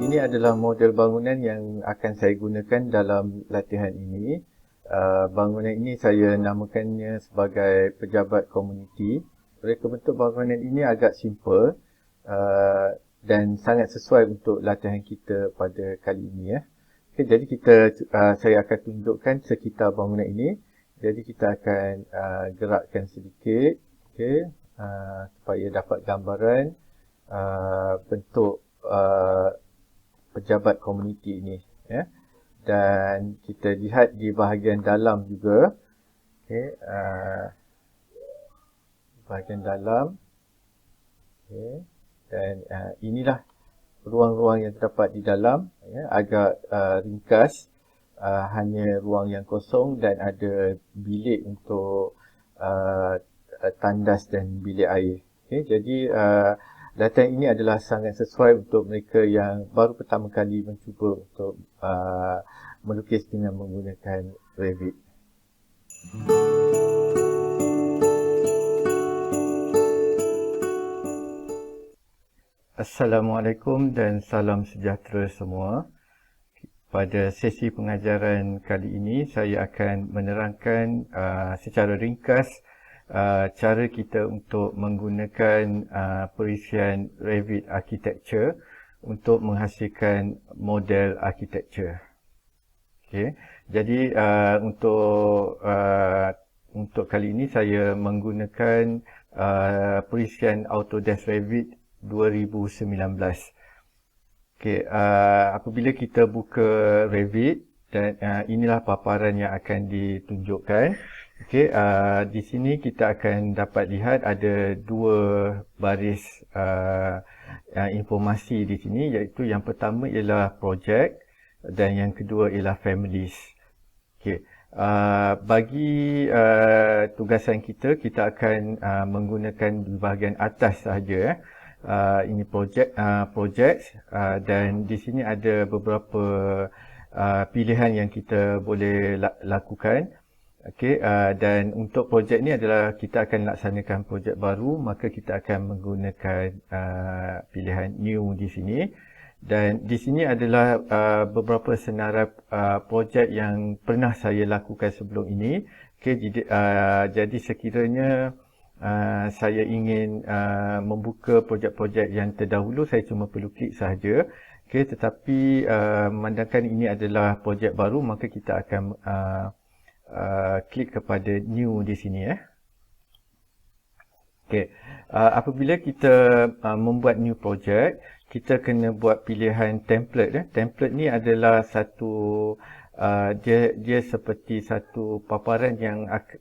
ini adalah model bangunan yang akan saya gunakan dalam latihan ini. Bangunan ini saya namakannya sebagai pejabat komuniti. Reka bentuk bangunan ini agak simple dan sangat sesuai untuk latihan kita pada kali ini ya. Okay, jadi saya akan tunjukkan sekitar bangunan ini. Jadi kita akan gerakkan sedikit, supaya dapat gambaran bentuk pejabat komuniti ini ya. Dan kita lihat di bahagian dalam juga, bahagian dalam, dan inilah ruang-ruang yang terdapat di dalam ya, agak ringkas, hanya ruang yang kosong dan ada bilik untuk tandas dan bilik air. Jadi latihan ini adalah sangat sesuai untuk mereka yang baru pertama kali mencuba untuk melukis dengan menggunakan Revit. Assalamualaikum dan salam sejahtera semua. Pada sesi pengajaran kali ini saya akan menerangkan secara ringkas cara kita untuk menggunakan perisian Revit Architecture untuk menghasilkan model architecture. Jadi untuk kali ini saya menggunakan perisian Autodesk Revit 2019. Apabila kita buka Revit dan inilah paparan yang akan ditunjukkan. Di sini kita akan dapat lihat ada dua baris informasi di sini, iaitu yang pertama ialah project dan yang kedua ialah families. Bagi tugasan kita akan menggunakan di bahagian atas sahaja. Ini project dan di sini ada beberapa pilihan yang kita boleh lakukan. Dan untuk projek ni adalah kita akan laksanakan projek baru, maka kita akan menggunakan pilihan new di sini. Dan di sini adalah beberapa senarai projek yang pernah saya lakukan sebelum ini. Jadi sekiranya saya ingin membuka projek-projek yang terdahulu, saya cuma perlu klik sahaja. Tetapi memandangkan ini adalah projek baru, maka kita akan klik kepada new di sini ya. Apabila kita membuat new project, kita kena buat pilihan template. Template ni adalah satu dia seperti satu paparan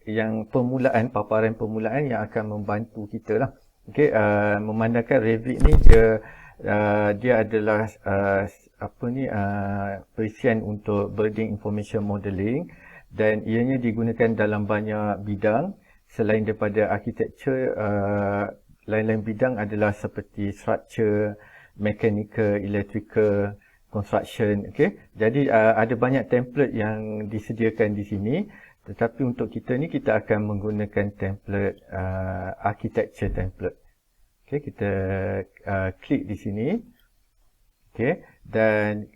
yang paparan permulaan yang akan membantu kita lah. Memandangkan Revit ni dia adalah perisian untuk building information modeling. Dan ianya digunakan dalam banyak bidang. Selain daripada architecture, lain-lain bidang adalah seperti structure, mechanical, electrical, construction. Jadi ada banyak template yang disediakan di sini. Tetapi untuk kita ni, kita akan menggunakan template architecture template. Kita klik di sini. Dan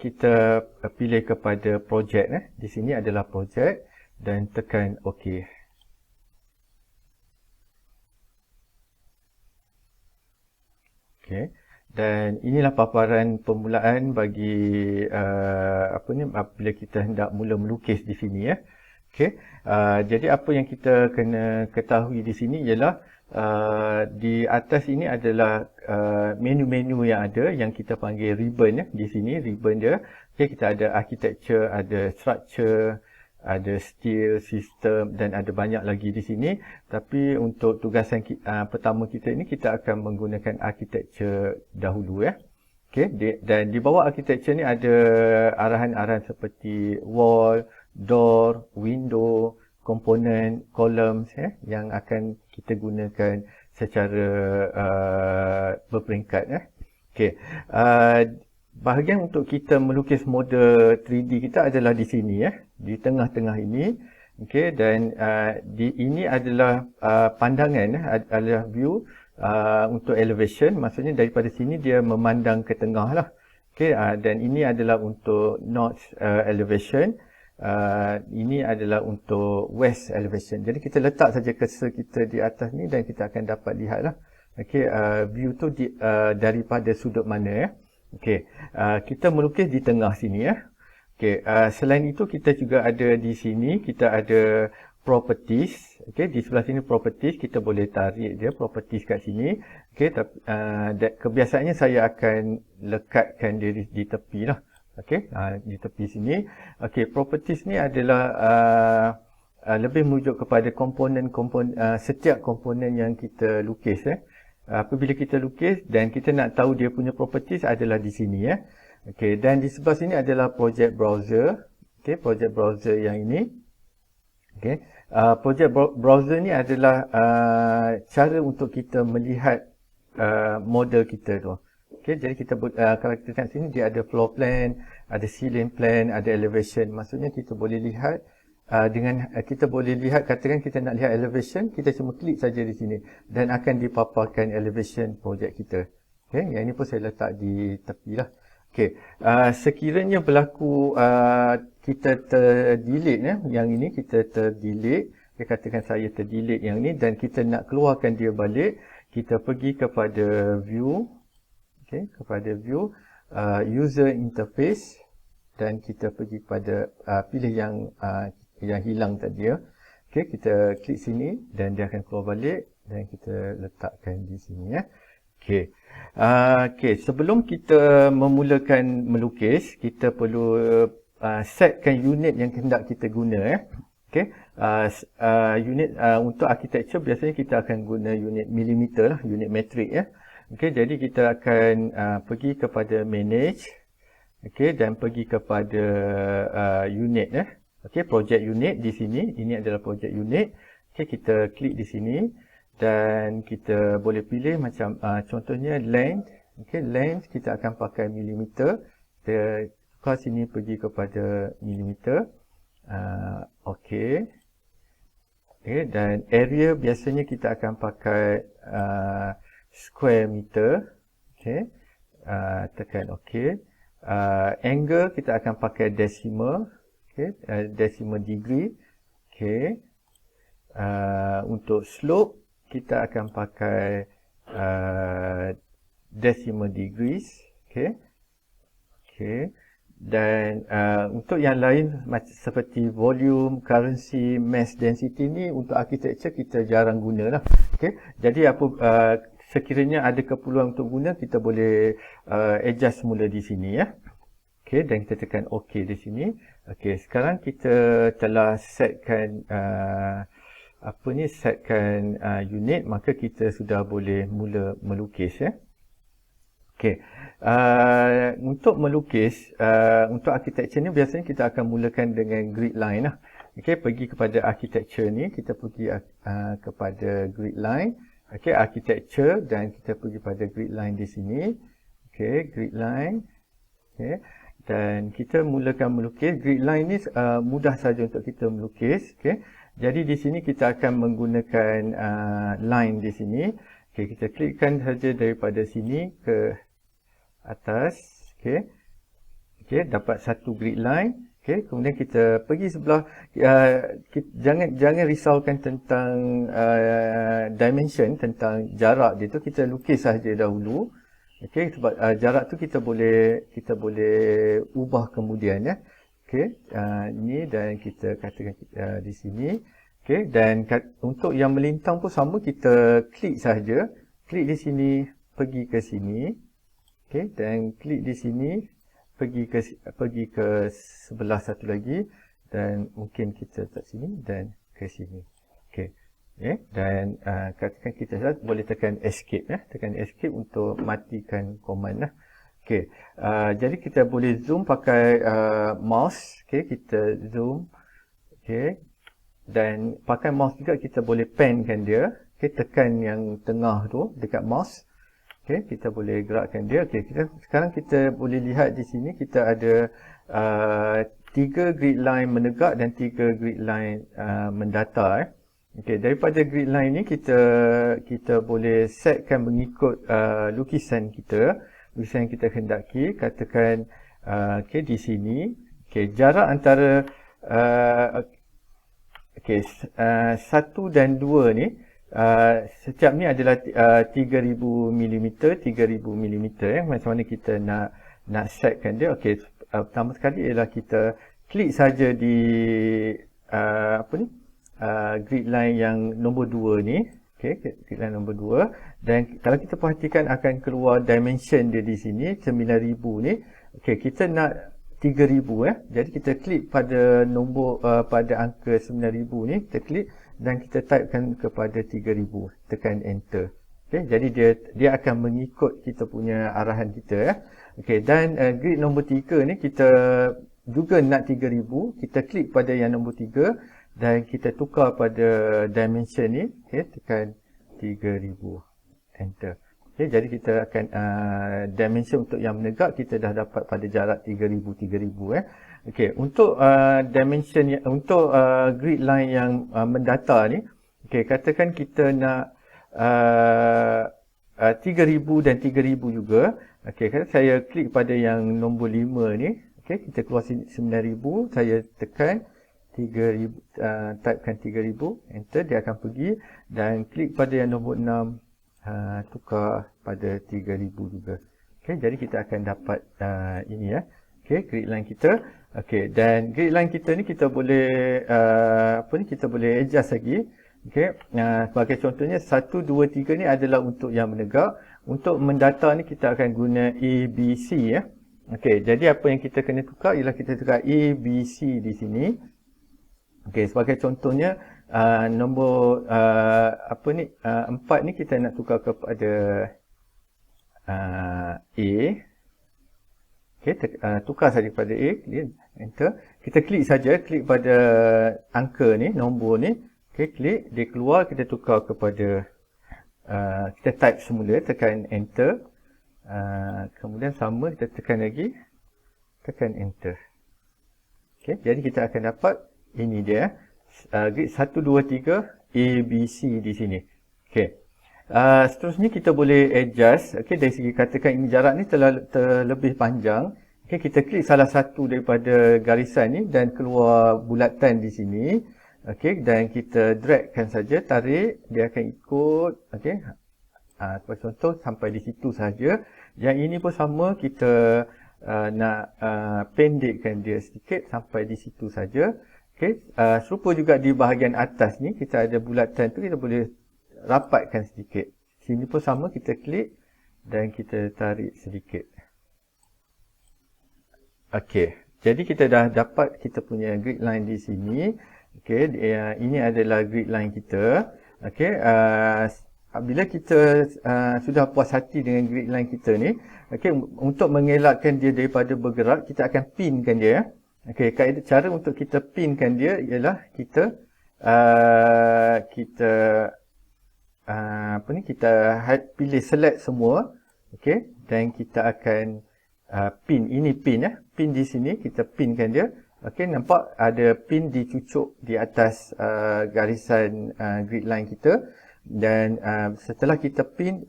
kita pilih kepada project. Di sini adalah project dan tekan OK. Dan inilah paparan permulaan bagi apabila kita hendak mula melukis di sini ya. Jadi apa yang kita kena ketahui di sini ialah di atas ini adalah menu-menu yang ada, yang kita panggil ribbon ya. Di sini ribbon dia. Kita ada architecture, ada structure, ada steel, system dan ada banyak lagi di sini. Tapi untuk tugasan pertama kita ini, kita akan menggunakan architecture dahulu ya. Dan di bawah architecture ni ada arahan-arahan seperti wall, door, window, komponen, columns yang akan kita gunakan secara berperingkat. Bahagian untuk kita melukis model 3D kita adalah di sini di tengah-tengah ini. Dan ini adalah pandangan adalah view untuk elevation, maksudnya daripada sini dia memandang ke tengah lah. Okey, dan ini adalah untuk north elevation. Ini adalah untuk west elevation. Jadi kita letak saja cursor kita di atas ni dan kita akan dapat lihatlah. Okey, view tu daripada sudut mana ya. Okey, kita melukis di tengah sini ya. Okey, selain itu kita juga ada di sini, kita ada properties. Okey, di sebelah sini properties, kita boleh tarik dia properties kat sini. Okey, tapi kebiasaannya saya akan lekatkan dia di tepi lah. Okey, di tepi sini. Okey, properties ni adalah lebih merujuk kepada setiap komponen yang kita lukis apabila kita lukis dan kita nak tahu dia punya properties adalah di sini ya. Okey, dan di sebelah sini adalah project browser. Okey, project browser yang ini. Okey, project browser ni adalah cara untuk kita melihat model kita tu. Okey, jadi kita kalau kita tengok sini dia ada floor plan, ada ceiling plan, ada elevation. Maksudnya kita boleh lihat kita boleh lihat, katakan kita nak lihat elevation, kita cuma klik saja di sini dan akan dipaparkan elevation projek kita. Okey, yang ini pun saya letak di tepi lah. Okey, sekiranya berlaku kita terdelete yang ini kita terdelete, katakan saya terdelete yang ini dan kita nak keluarkan dia balik, kita pergi kepada view, okey, kepada view, user interface dan kita pergi pada pilih yang hilang tadi ya. Okey, kita klik sini dan dia akan keluar balik dan kita letakkan di sini ya. Okey. Okey, sebelum kita memulakan melukis, kita perlu setkan unit yang hendak kita guna ya. Okey. Unit untuk architecture biasanya kita akan guna unit milimeter lah, unit metrik ya. Okey, jadi kita akan pergi kepada manage. Okey, dan pergi kepada unit ya. Okey, project unit di sini. Ini adalah project unit. Okey, kita klik di sini. Dan kita boleh pilih macam contohnya length. Okey, length kita akan pakai milimeter. Kita tukar sini pergi kepada milimeter. Okey. Okey, dan area biasanya kita akan pakai square meter. Okey. Tekan okey. Angle kita akan pakai decimal. Okey, decimal degree. Okey. Untuk slope kita akan pakai decimal degrees. Okey. Okey. Dan untuk yang lain seperti volume, currency, mass density ni untuk architecture kita jarang guna lah. Okey. Jadi sekiranya ada keperluan untuk guna, kita boleh adjust semula di sini ya. Okey, dan kita tekan OK di sini. Okey, sekarang kita telah setkan setkan unit, maka kita sudah boleh mula melukis ya. Okey. Untuk melukis, untuk architecture ni biasanya kita akan mulakan dengan grid line lah. Okey, pergi kepada architecture ni, kita pergi kepada grid line. Okey, architecture dan kita pergi pada grid line di sini. Okey, grid line. Okey. Dan kita mulakan melukis. Grid line ni mudah saja untuk kita melukis. Okey. Jadi di sini kita akan menggunakan line di sini. Okey, kita klikkan saja daripada sini ke atas. Okey. Okey, dapat satu grid line. Okey, kemudian kita pergi sebelah, jangan risaukan tentang dimension, tentang jarak dia tu, kita lukis saja dahulu. Okey, sebab jarak tu kita boleh ubah kemudian ya. Okey, ini dan kita katakan di sini. Okey, dan untuk yang melintang pun sama, kita klik saja. Klik di sini, pergi ke sini. Okey, dan klik di sini, pergi ke sebelah satu lagi dan mungkin kita letak sini dan ke sini. Okey. Okay. Dan katakan kita boleh tekan escape ya. Tekan escape untuk matikan command lah. Okey. Jadi kita boleh zoom pakai mouse. Okey, kita zoom. Okey. Dan pakai mouse juga kita boleh pankan dia. Okey, tekan yang tengah tu dekat mouse. Okey, kita boleh gerakkan dia. Okey, sekarang kita boleh lihat di sini kita ada 3 grid line menegak dan 3 grid line mendatar. Okey, daripada grid line ni kita boleh setkan mengikut lukisan kita. lukisan yang kita hendaki. Katakan okey, di sini jarak antara satu dan dua ni, setiap ni adalah 3000 mm, 3000 mm macam mana kita nak setkan dia. Okey, pertama sekali ialah kita klik saja di grid line yang nombor 2 ni. Okey, grid line nombor 2, dan kalau kita perhatikan akan keluar dimension dia di sini 9000 ni. Okey, kita nak 3000 jadi kita klik pada nombor pada angka 9000 ni, kita klik dan kita typekan kepada 3000, tekan enter. Okey, jadi dia akan mengikut kita punya arahan kita. Okey, dan grid nombor 3 ni kita juga nak 3000, kita klik pada yang nombor 3 dan kita tukar pada dimension ni. Okey, tekan 3000, enter. Okay, jadi kita akan dimension untuk yang menegak kita dah dapat pada jarak 3000. Okey, untuk dimension untuk grid line yang mendatar ni, okey, katakan kita nak 3000 dan 3000 juga. Okey, kata saya klik pada yang nombor 5 ni. Okey, kita keluar 9000, saya tekan 3000, typekan 3000, enter, dia akan pergi dan klik pada yang nombor 6. Tukar pada 3000 juga. Okey, jadi kita akan dapat ini Okey, grid line kita. Okey, dan grid line kita ni kita boleh kita boleh adjust lagi. Okey, sebagai contohnya 1 2 3 ni adalah untuk yang menegak. Untuk mendatar ni kita akan guna ABC Okey, jadi apa yang kita kena tukar ialah kita tukar ABC di sini. Okey, sebagai contohnya nombor 4 ni kita nak tukar kepada A. Okey, tukar saja kepada A, enter. Kita klik saja, klik pada angka ni, nombor ni. Okey, klik, dia keluar, kita tukar kepada kita type semula, tekan enter. Kemudian sama, kita tekan lagi, tekan enter. Okey, jadi kita akan dapat ini dia grid 1 2 3 ABC di sini. Okey. Seterusnya kita boleh adjust. Okey, dari segi katakan ini jarak ni terlebih panjang. Okey, kita klik salah satu daripada garisan ni dan keluar bulatan di sini. Okey, dan kita dragkan saja, tarik, dia akan ikut. Okey. Sebagai contoh sampai di situ saja. Yang ini pun sama, kita nak pendekkan dia sedikit sampai di situ saja. Okay. Serupa juga di bahagian atas ni, kita ada bulatan tu, kita boleh rapatkan sedikit. Sini pun sama, kita klik dan kita tarik sedikit. Okey, jadi kita dah dapat kita punya grid line di sini. Okey, ini adalah grid line kita. Okey, bila kita sudah puas hati dengan grid line kita ni, okey, untuk mengelakkan dia daripada bergerak, kita akan pinkan dia. Okey, cara untuk kita pinkan dia ialah kita pilih select semua. Okey, dan kita akan pin. Ini pin pin di sini, kita pinkan dia. Okey, nampak ada pin dicucuk di atas garisan grid line kita. Dan setelah kita pin,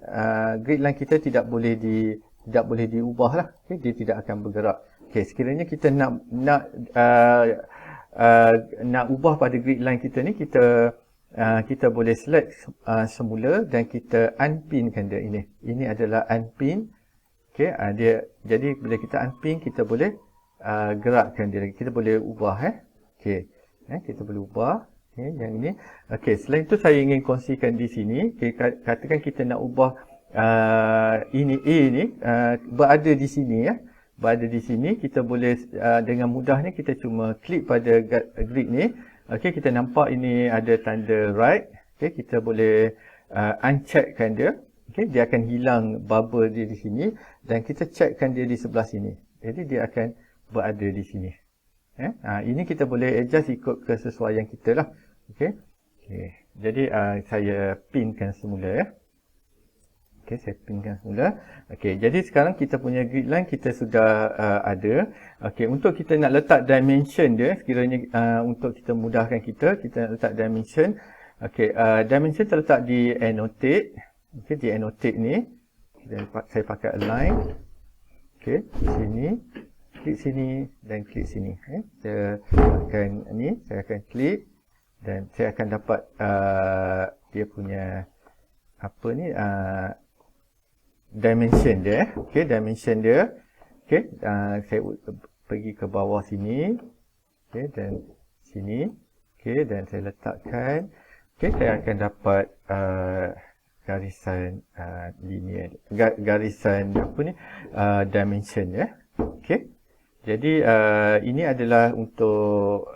grid line kita tidak boleh diubah lah. Okey, dia tidak akan bergerak. Okey, sekiranya kita nak ubah pada grid line kita ni, kita boleh select semula dan kita unpinkan dia ini. Ini adalah unpin. Okey, jadi bila kita unpin, kita boleh gerakkan dia lagi. Kita boleh ubah Okey, kita boleh ubah. Okay, yang ini. Okey, selain itu saya ingin kongsikan di sini. Okay, katakan kita nak ubah ini A ni berada di sini berada di sini, kita boleh dengan mudahnya kita cuma klik pada grid ni. Okey, kita nampak ini ada tanda right. Okey, kita boleh uncheckkan dia. Okey, dia akan hilang bubble dia di sini dan kita checkkan dia di sebelah sini. Jadi dia akan berada di sini. Ini kita boleh adjust ikut kesesuaian kita lah. Okey. Jadi saya pinkan semula Okey, saya pinkan semula. Okey, jadi sekarang kita punya grid line kita sudah ada. Okey, untuk kita nak letak dimension dia, sekiranya untuk kita mudahkan kita nak letak dimension. Okey, dimension terletak di annotate. Okey, di annotate ni. Saya pakai align. Okey, klik sini dan klik sini. Saya akan klik dan saya akan dapat dia punya apa ni dimension dia. Okey, dimension dia. Okey, saya pergi ke bawah sini. Okey, dan sini. Okey, dan saya letakkan. Okey, saya akan dapat garisan linear, garisan apa ni dimension ya. Okey. Jadi ini adalah untuk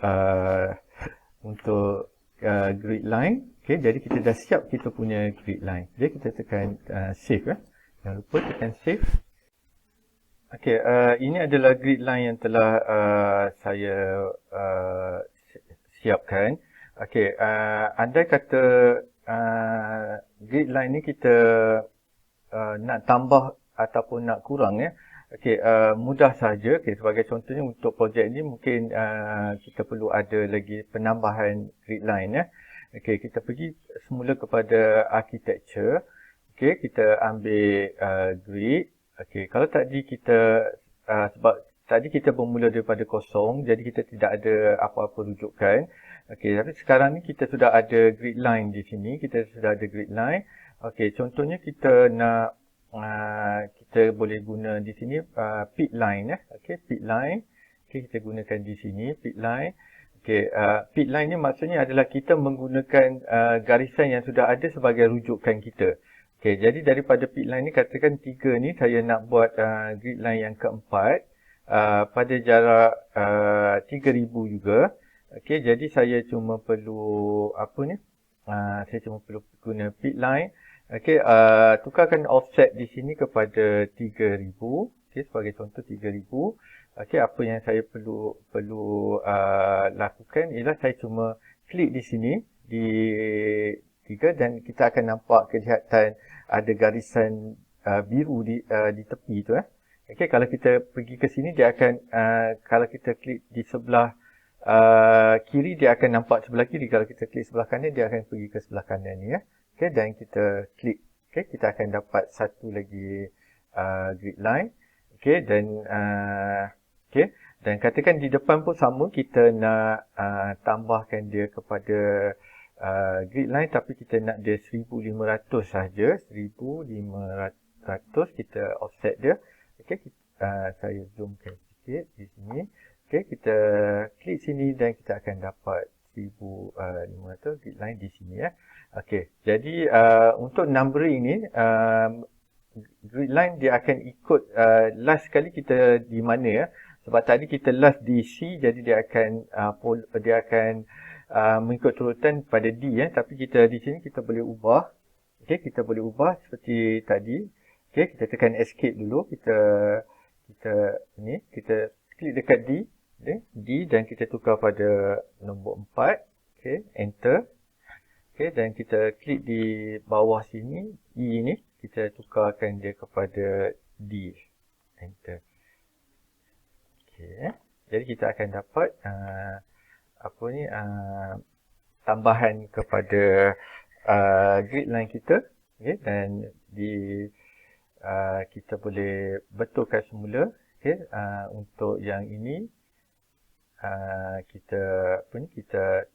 grid line. Okey, jadi kita dah siap kita punya grid line. Jadi kita tekan save ya. Jangan lupa tekan save. Okey, ini adalah grid line yang telah saya siapkan. Okey, andai kata grid line ni kita nak tambah ataupun nak kurang ya. Okey, mudah saja. Okey, sebagai contohnya untuk projek ini mungkin kita perlu ada lagi penambahan grid line ya. Okey, kita pergi semula kepada architecture. Okey, kita ambil grid. Okey, kalau tadi kita sebab tadi kita bermula daripada kosong, jadi kita tidak ada apa-apa rujukan. Okey, tapi sekarang ni kita sudah ada grid line di sini. Kita sudah ada grid line. Okey, contohnya kita nak kita boleh guna di sini pit line ya. Okey, pit line. Okey, kita gunakan di sini pit line. Okey, pit line ni maksudnya adalah kita menggunakan garisan yang sudah ada sebagai rujukan kita. Okey, jadi daripada pit line ni katakan 3 ni saya nak buat grid line yang keempat pada jarak 3000 juga. Okey, jadi saya cuma perlu apa ni? Saya cuma perlu guna pit line. Okey, tukarkan offset di sini kepada 3000. Okey, sebagai contoh 3000. Okey, apa yang saya perlu lakukan ialah saya cuma klik di sini di 3 dan kita akan nampak kelihatan ada garisan biru di tepi tu Okey, kalau kita pergi ke sini dia akan kalau kita klik di sebelah kiri dia akan nampak sebelah kiri. Kalau kita klik sebelah kanan dia akan pergi ke sebelah kanan ni ya. Okey, dan kita klik. Okey, kita akan dapat satu lagi grid line. Okey, dan dan katakan di depan pun sama, kita nak tambahkan dia kepada grid line tapi kita nak dia 1500 saja. 1500 kita offset dia. Okey, saya zoomkan sikit di sini. Okey, kita klik sini dan kita akan dapat 1500 grid line di sini ya. Okey, jadi untuk numbering ni grid line dia akan ikut last sekali kita di mana ya. Sebab tadi kita last di C, jadi dia akan mengikut turutan pada D ya. Tapi kita di sini kita boleh ubah. Okey, kita boleh ubah seperti tadi. Okey, kita tekan escape dulu. Kita klik dekat D, D dan kita tukar pada nombor 4. Okey, enter. Okey, dan kita klik di bawah sini, E ni, kita tukarkan dia kepada D. Enter. Okey, jadi kita akan dapat tambahan kepada grid line kita. Okey, dan kita boleh betulkan semula. Okey, untuk yang ini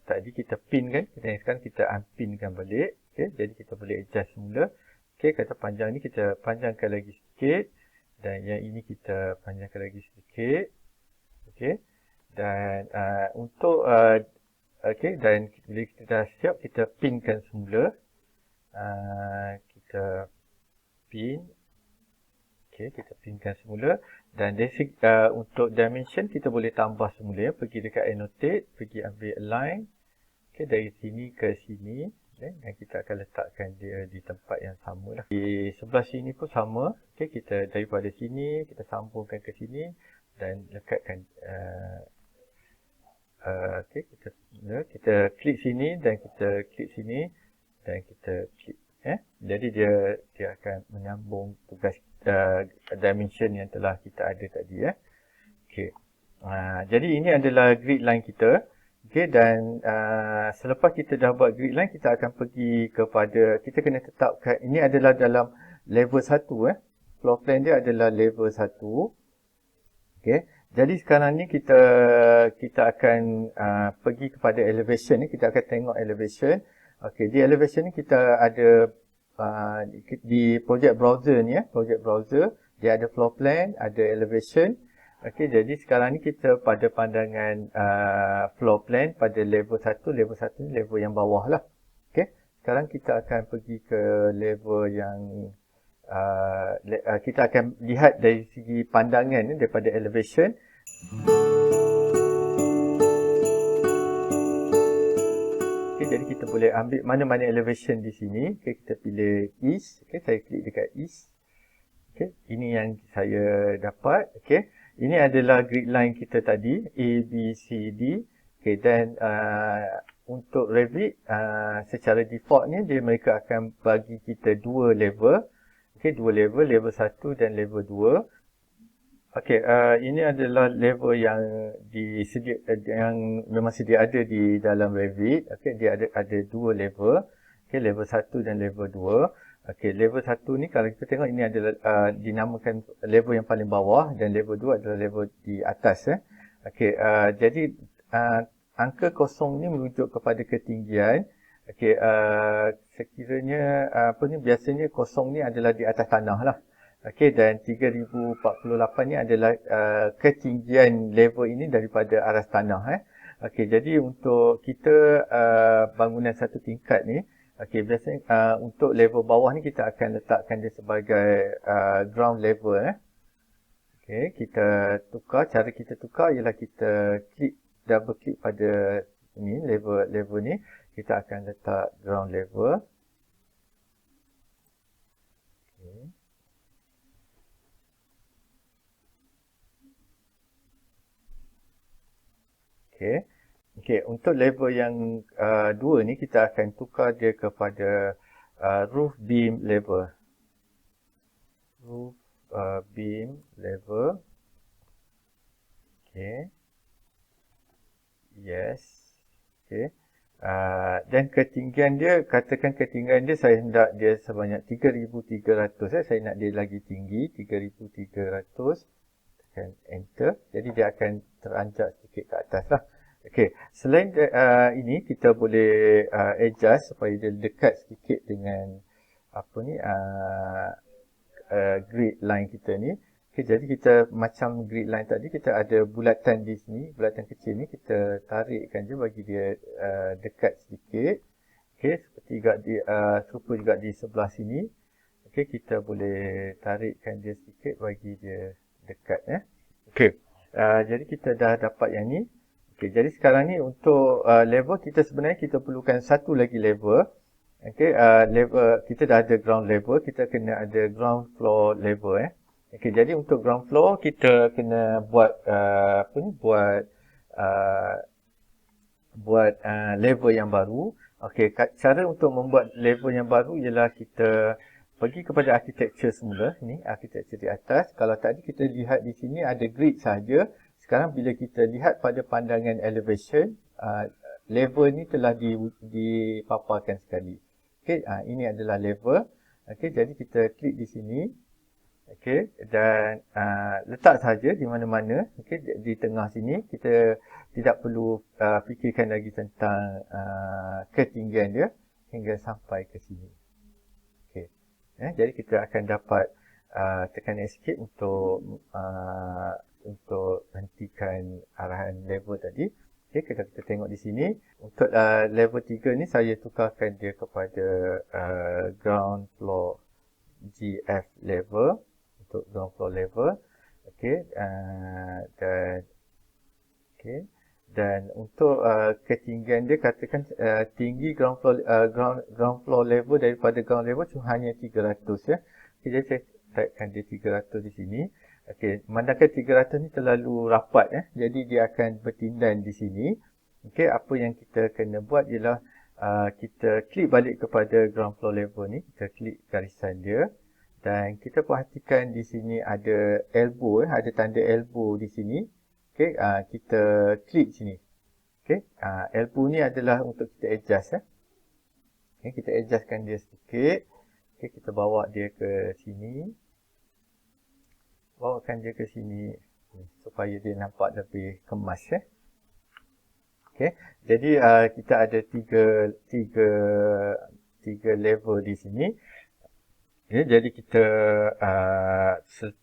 tadi kita pin kan, dan sekarang kita unpinkan balik. Okey, jadi kita boleh adjust semula. Okey, kata panjang ni kita panjangkan lagi sikit dan yang ini kita panjangkan lagi sedikit. Okey, dan untuk okey, dan bila kita dah siap kita pinkan semula. Kita pin. Okey, kita pinkan semula dan untuk dimension kita boleh tambah semula ya. Pergi dekat annotate, pergi ambil align. Okey, dari sini ke sini dan kita akan letakkan dia di tempat yang sama lah. Di sebelah sini pun sama. Okey, kita daripada sini kita sambungkan ke sini dan lekatkan okey, kita klik sini dan kita klik sini dan kita klik jadi dia akan menyambung tugas dimension yang telah kita ada tadi ya. Okey. Jadi ini adalah grid line kita. Okey, dan selepas kita dah buat grid line kita akan pergi kepada, kita kena tetapkan ini adalah dalam level 1 floor plan dia adalah level 1. Okey. Jadi sekarang ni kita akan pergi kepada elevation ni, kita akan tengok elevation. Okey, di elevation ni kita ada di project browser ni project browser, dia ada floor plan, ada elevation. Okey, jadi sekarang ni kita pada pandangan floor plan pada level 1. Level 1 ni level yang bawah lah. Okey, sekarang kita akan pergi ke level yang kita akan lihat dari segi pandangan ni, daripada elevation. Okay, jadi kita boleh ambil mana-mana elevation di sini. Okay, kita pilih east. Okay, saya klik dekat east. Okay, ini yang saya dapat. Okay, ini adalah grid line kita tadi, A, B, C, D. Okay, dan untuk Revit secara default ni mereka akan bagi kita dua level. Okay, dua level, level 1 dan level 2. Okay, ini adalah level yang yang memang sedia ada di dalam Revit. Okay, dia ada dua level. Okay, level 1 dan level 2. Okay, level 1 ni kalau kita tengok ini adalah dinamakan level yang paling bawah, dan level 2 adalah level di atas. Okay, jadi angka kosong ni merujuk kepada ketinggian. Okay, sekiranya biasanya kosong ni adalah di atas tanah lah. Okay, dan 3048 ni adalah ketinggian level ini daripada aras tanah. Okay, jadi untuk kita bangunan satu tingkat ni, okay, biasanya untuk level bawah ni kita akan letakkan dia sebagai ground level. Okay, kita tukar, cara kita tukar ialah kita double klik pada ni, level ni. Kita akan letak ground level. Okay. Okay. Okay, untuk level yang 2 ni kita akan tukar dia kepada roof beam level. Roof beam level. Okay. Yes. Okay. Dan ketinggian dia, katakan ketinggian dia saya hendak dia sebanyak 3,300. Saya nak dia lagi tinggi, 3,300. Tekan enter. Jadi dia akan teranjak sedikit ke atas lah. Okay. Selain ini, kita boleh adjust supaya dia dekat sedikit dengan grid line kita ni. Okay, jadi kita macam grid line tadi, kita ada bulatan di sini, bulatan kecil ni kita tarikkan je bagi dia dekat sedikit. Okay, seperti juga serupa juga di sebelah sini. Okay, kita boleh tarikkan dia sedikit bagi dia dekat. Okay, jadi kita dah dapat yang ni. Okay, jadi sekarang ni untuk level kita sebenarnya kita perlukan satu lagi level. Okay, level kita dah ada ground level, kita kena ada ground floor level. Okay, jadi untuk ground floor kita kena buat level yang baru. Okay, cara untuk membuat level yang baru ialah kita pergi kepada architecture semula. Ini architecture di atas. Kalau tadi kita lihat di sini ada grid saja. Sekarang bila kita lihat pada pandangan elevation, level ni telah dipaparkan sekali. Okay, ini adalah level. Okay, jadi kita klik di sini. Okay, dan letak saja di mana-mana. Okay, di tengah sini kita tidak perlu fikirkan lagi tentang ketinggian dia hingga sampai ke sini. Okay, jadi kita akan dapat tekan escape untuk hentikan arahan level tadi. Okay, kita tengok di sini. Untuk level 3 ni saya tukarkan dia kepada ground floor GF level. Untuk ground floor level. Okay, dan untuk ketinggian dia, katakan tinggi ground floor level daripada ground level cuma hanya 300 ya. Okay, jadi saya typekan dia 300 di sini. Okay, memandangkan 300 ni terlalu rapat jadi dia akan bertindan di sini. Okay, apa yang kita kena buat ialah kita klik balik kepada ground floor level ni, kita klik garisan dia. Dan kita perhatikan di sini ada elbow, ada tanda elbow di sini. Okay, kita klik sini. Okay, elbow ni adalah untuk kita adjust. Okay, kita adjustkan dia sedikit. Okay, kita bawa dia ke sini. Bawakan dia ke sini. supaya dia nampak lebih kemas Okey, jadi kita ada tiga level di sini. Jadi kita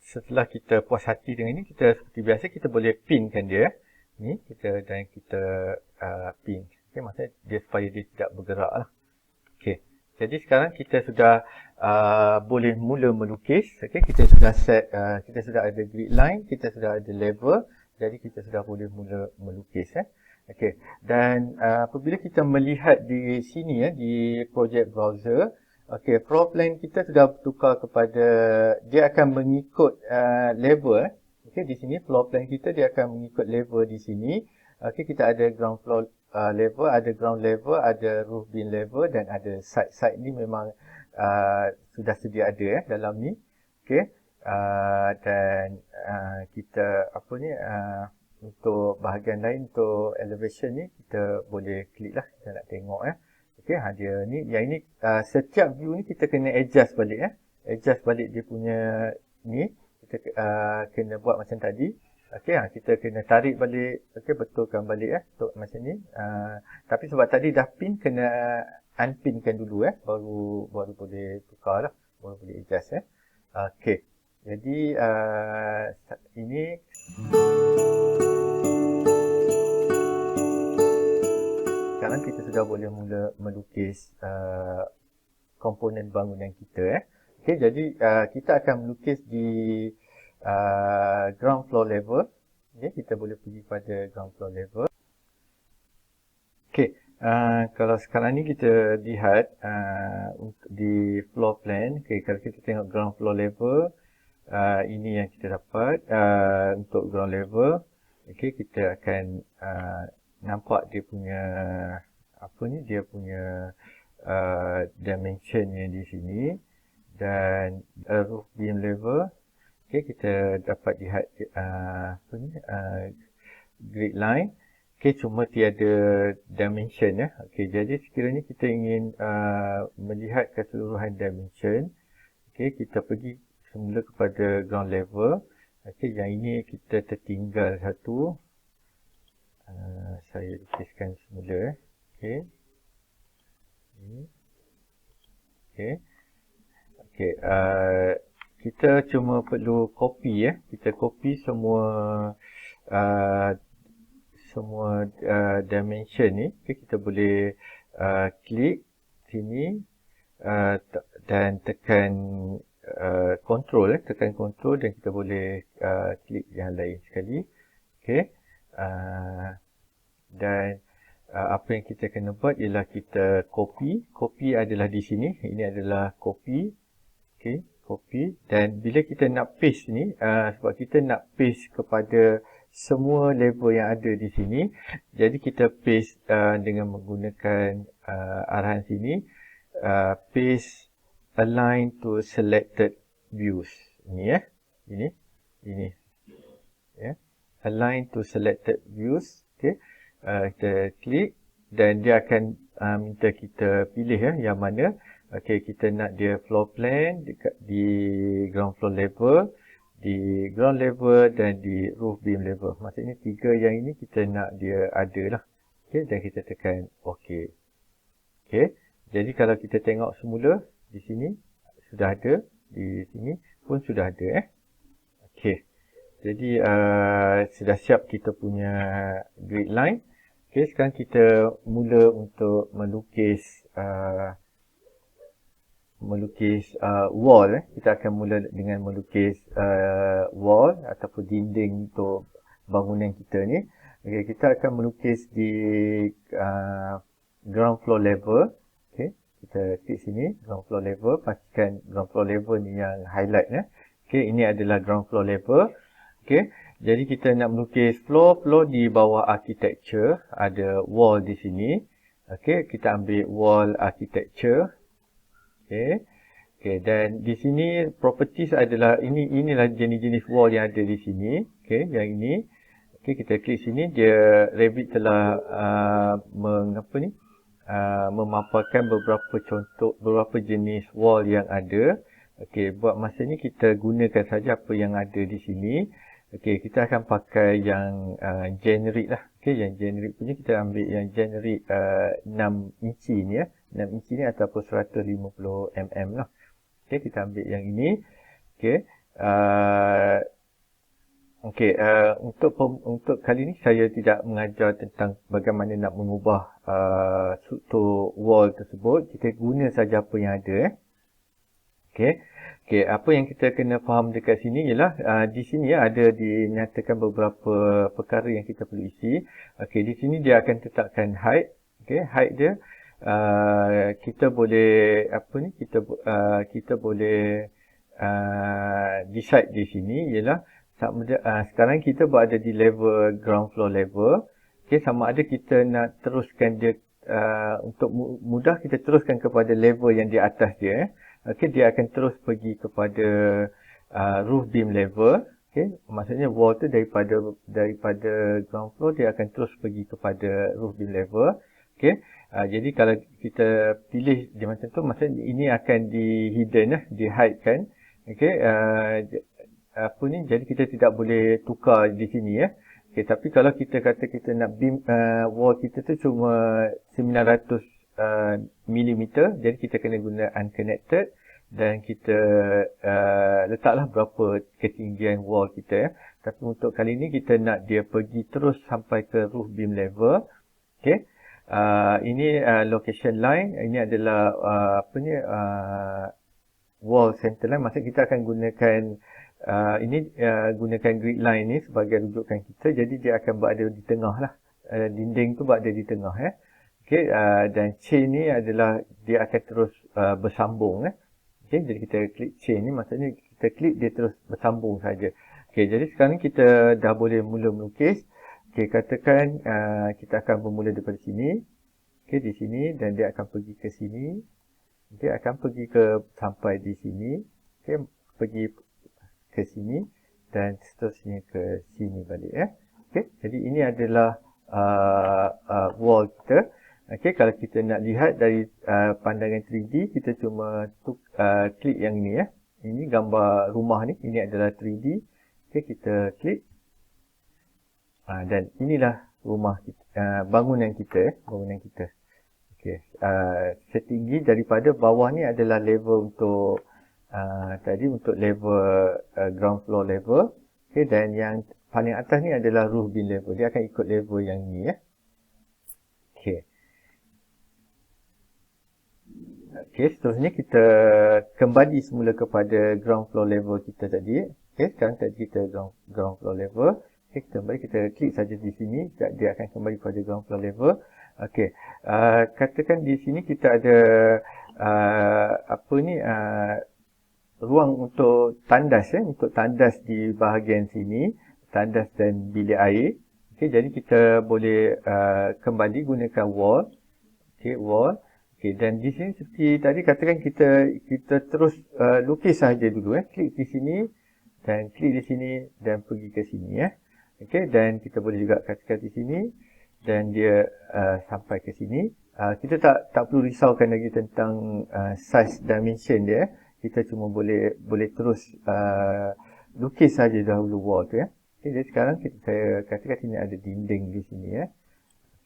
setelah kita puas hati dengan ini, kita seperti biasa kita boleh pinkan dia. Ni kita pin. Okey, maksudnya dia supaya dia tidak bergerak lah. Okey. Jadi sekarang kita sudah boleh mula melukis. Okey, kita sudah set, kita sudah ada grid line, kita sudah ada level. Jadi kita sudah boleh mula melukis Okey. Dan apabila kita melihat di sini di project browser, okey, floor plan kita sudah bertukar kepada, dia akan mengikut level Okey, di sini floor plan kita dia akan mengikut level di sini. Okey, kita ada ground floor level, ada ground level, ada roof beam level dan ada side ni memang sudah sedia ada dalam ni. Okey. Dan kita untuk bahagian lain, untuk elevation ni kita boleh klik lah, kita nak tengok Okey, dia ni, yang ini setiap view ni kita kena adjust balik adjust balik dia punya ni, kita kena buat macam tadi. Okey, kita kena tarik balik, okey, betulkan balik untuk macam ni. Tapi sebab tadi dah pin, kena unpinkan dulu baru boleh tukar lah, baru boleh adjust Okey. Jadi ini sekarang kita sudah boleh mula melukis komponen bangunan kita Okey, jadi kita akan melukis di ground floor level. Okay, kita boleh pergi pada ground floor level. Okey, kalau sekarang ni kita lihat di floor plan, okay, kalau kita tengok ground floor level, ini yang kita dapat untuk ground level. Okey, kita akan nampak dia punya dia punya dimensionnya di sini, dan roof beam level. Okey, kita dapat lihat grid line. Okey, cuma tiada dimension Okey, jadi sekiranya kita ingin melihat keseluruhan dimension, okey, kita pergi semula kepada ground level. Okey, yang ini kita tertinggal satu. Saya lukiskan semula Okey. Okey. Okey, kita cuma perlu copy kita copy semua dimension ni. Okey, kita boleh klik sini dan tekan control tekan control, dan kita boleh klik yang lain sekali. Okey. Dan apa yang kita kena buat ialah kita copy adalah di sini, ini adalah copy. Okey, copy, dan bila kita nak paste ni, sebab kita nak paste kepada semua level yang ada di sini, jadi kita paste dengan menggunakan arahan sini, paste align to selected views. Ini ini align to selected views. Okey, kita klik dan dia akan minta kita pilih yang mana. Okey, kita nak dia floor plan di ground floor level, di ground level dan di roof beam level. Maksudnya tiga yang ini kita nak dia ada lah. Okey, dan kita tekan OK. Okey, jadi kalau kita tengok semula di sini sudah ada, di sini pun sudah ada Okey. Jadi sudah siap kita punya grid line. Okey, sekarang kita mula untuk melukis wall. Kita akan mula dengan melukis wall ataupun dinding untuk bangunan kita ni. Okey, kita akan melukis di ground floor level. Okey, kita klik sini ground floor level, pastikan ground floor level ni yang highlight Okey, ini adalah ground floor level. Okey, jadi kita nak melukis floor di bawah architecture, ada wall di sini. Okey, kita ambil wall architecture. Okey. Okey, dan di sini properties adalah inilah jenis-jenis wall yang ada di sini. Okey, yang ini. Okey, kita klik sini, dia Revit telah memaparkan beberapa jenis wall yang ada. Okey, buat masa ni kita gunakan saja apa yang ada di sini. Okey, kita akan pakai yang generic lah. Okey, yang generic punya kita ambil yang generic 6 inci ni ya. 6 inci ni ataupun 150 mm lah. Okey, kita ambil yang ini. Okey. Untuk kali ni saya tidak mengajar tentang bagaimana nak mengubah struktur wall tersebut. Kita guna saja apa yang ada. Okey. Okey, apa yang kita kena faham dekat sini ialah di sini ada dinyatakan beberapa perkara yang kita perlu isi. Okey, di sini dia akan tetapkan height. Okey, height dia kita boleh kita boleh decide di sini ialah sekarang kita berada di level ground floor level. Okey, sama ada kita nak teruskan dia untuk mudah kita teruskan kepada level yang di atas dia. Okey, dia akan terus pergi kepada roof beam level. Okey, maksudnya wall tu daripada ground floor dia akan terus pergi kepada roof beam level. Okey, jadi kalau kita pilih dia macam tu, maksudnya ini akan di hidden di hide kan. Okey, jadi kita tidak boleh tukar di sini ya. Okey, tapi kalau kita kata kita nak beam wall kita tu cuma 900 mm, jadi kita kena guna unconnected dan kita letaklah berapa ketinggian wall kita ya. Tapi untuk kali ni kita nak dia pergi terus sampai ke roof beam level. Okey. Ini location line, ini adalah wall center line. Maksud kita akan gunakan gunakan grid line ni sebagai rujukan kita. Jadi dia akan berada di tengah lah. Dinding tu berada di tengah ya. Okey, dan chain ni adalah dia akan terus bersambung. Okey, jadi kita klik chain ni, maksudnya kita klik dia terus bersambung saja. Okey, jadi sekarang kita dah boleh mula melukis. Okey, katakan kita akan bermula daripada sini. Okey, di sini dan dia akan pergi ke sini. Okey, akan pergi sampai di sini. Okey, pergi ke sini dan seterusnya ke sini balik ya. Okey, jadi ini adalah wall kita. Okey, kalau kita nak lihat dari pandangan 3D, kita cuma klik yang ini ya. Ini gambar rumah ni, ini adalah 3D. Okey, kita klik. Dan inilah rumah kita, bangunan kita. Okey, setinggi daripada bawah ni adalah level untuk untuk level ground floor level. Okey, dan yang paling atas ni adalah roof beam level. Dia akan ikut level yang ni ya. Okey. Okey, seterusnya kita kembali semula kepada ground floor level kita tadi. Okey, sekarang tadi kita ground floor level. Okey, kita klik saja di sini, dia akan kembali kepada ground floor level. Okey, katakan di sini kita ada ruang untuk tandas ya, untuk tandas di bahagian sini, tandas dan bilik air. Okey, jadi kita boleh kembali gunakan wall. Okey, wall. Okey, dan di sini seperti tadi katakan kita terus lukis saja dulu klik di sini dan klik di sini dan pergi ke sini ya. Okey, dan kita boleh juga katakan di sini dan dia sampai ke sini. Kita tak perlu risaukan lagi tentang size dimension dia. Kita cuma boleh terus lukis saja dahulu wall tu ya. Okey, jadi sekarang saya katakan sini ada dinding di sini ya.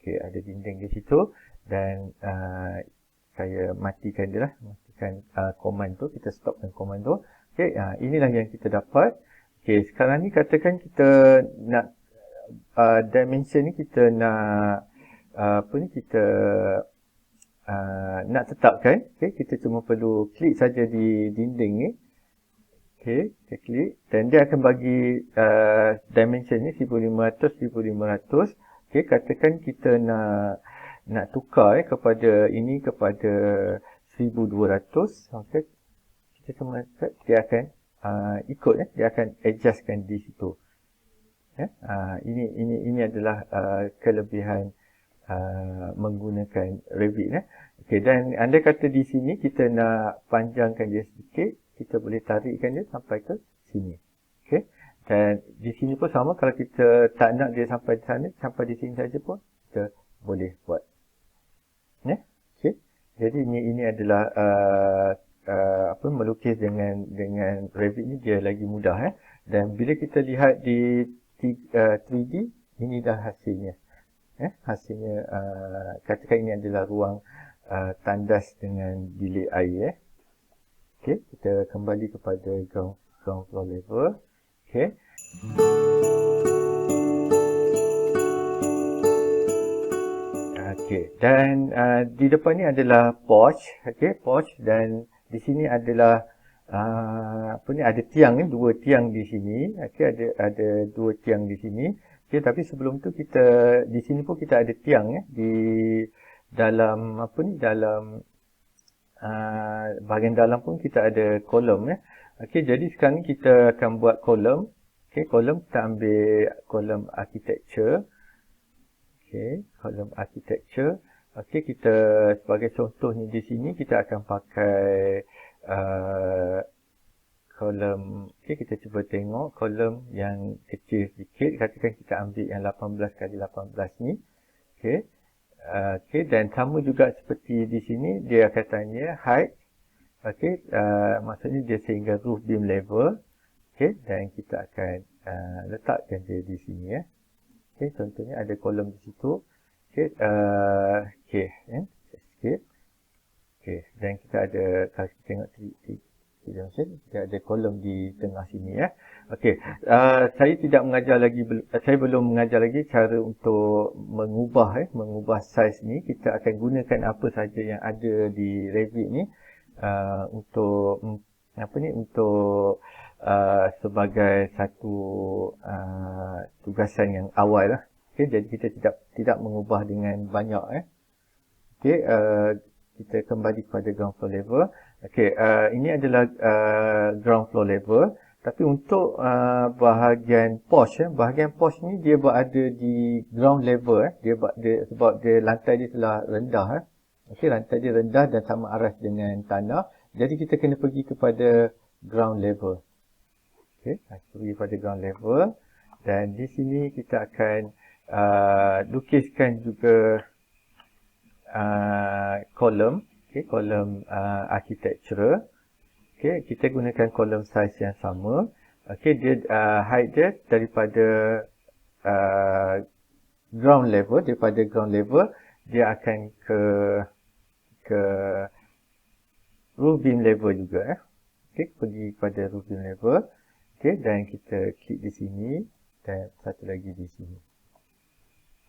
Okey, ada dinding di situ dan saya matikan dia lah, matikan command tu, kita stopkan command tu. Okey, inilah yang kita dapat. Okey, sekarang ni katakan kita nak dimension ni kita nak nak tetapkan. Okey, kita cuma perlu klik saja di dinding ni. Okey, kita klik dan dia akan bagi dimension ni 1500 1500. Okey, katakan kita nak tukar kepada 1200. Okey, kita cuma dia akan ikut dia akan adjustkan di situ. Ya, ini adalah kelebihan menggunakan Revit ya. Okey, dan anda kata di sini kita nak panjangkan dia sedikit, kita boleh tarikkan dia sampai ke sini. Okey. Dan di sini pun sama, kalau kita tak nak dia sampai di sana, sampai di sini saja pun kita boleh buat. Ya. Okey. Jadi ini adalah melukis dengan Revit ni dia lagi mudah Dan bila kita lihat di 3D, ini dah hasilnya. Hasilnya, katakan ini adalah ruang tandas dengan bilik air. Okey, kita kembali kepada ground floor level. Okey. Okey, dan di depan ni adalah porch, okey, porch, dan di sini adalah ada tiang ni, 2 tiang di sini. Okey, ada 2 tiang di sini. Okey, tapi sebelum tu kita di sini pun kita ada tiang di dalam dalam bahagian dalam pun kita ada kolom Okey, jadi sekarang ni kita akan buat kolom. Okey, kolom kita ambil kolom architecture. Okey, kolom architecture. Okey, kita sebagai contohnya di sini kita akan pakai kolom. Okey, kita cuba tengok kolom yang kecil sedikit. Katakan kita ambil yang 18x18 ni. Okey. Okey, dan sama juga seperti di sini, dia akan tanya height. Okey, maksudnya dia sehingga roof beam level. Okey, dan kita akan letakkan dia di sini Okey, contohnya ada kolom di situ. Okey, sikit. Okey, dan kita ada, kalau kita tengok kita ada kolom di tengah sini Okey, saya tidak mengajar lagi, saya belum mengajar lagi cara untuk mengubah saiz ni. Kita akan gunakan apa saja yang ada di Revit ni untuk sebagai satu tugasan yang awal Okey, jadi kita tidak mengubah dengan banyak Okey, kita kembali kepada ground floor level. Okey, ini adalah ground floor level. Tapi untuk bahagian porch ni dia berada di ground level sebab dia lantai dia telah rendah Okey, lantai dia rendah dan sama aras dengan tanah. Jadi kita kena pergi kepada ground level. Okey, kita pergi kepada ground level, dan di sini kita akan lukiskan juga kolom. Okey, kolom architecture. Okey, kita gunakan kolom size yang sama. Okey, dia height dia daripada ground level, dia akan ke roof beam level juga Okey, pergi kepada roof beam level. Okey, dan kita klik di sini dan satu lagi di sini.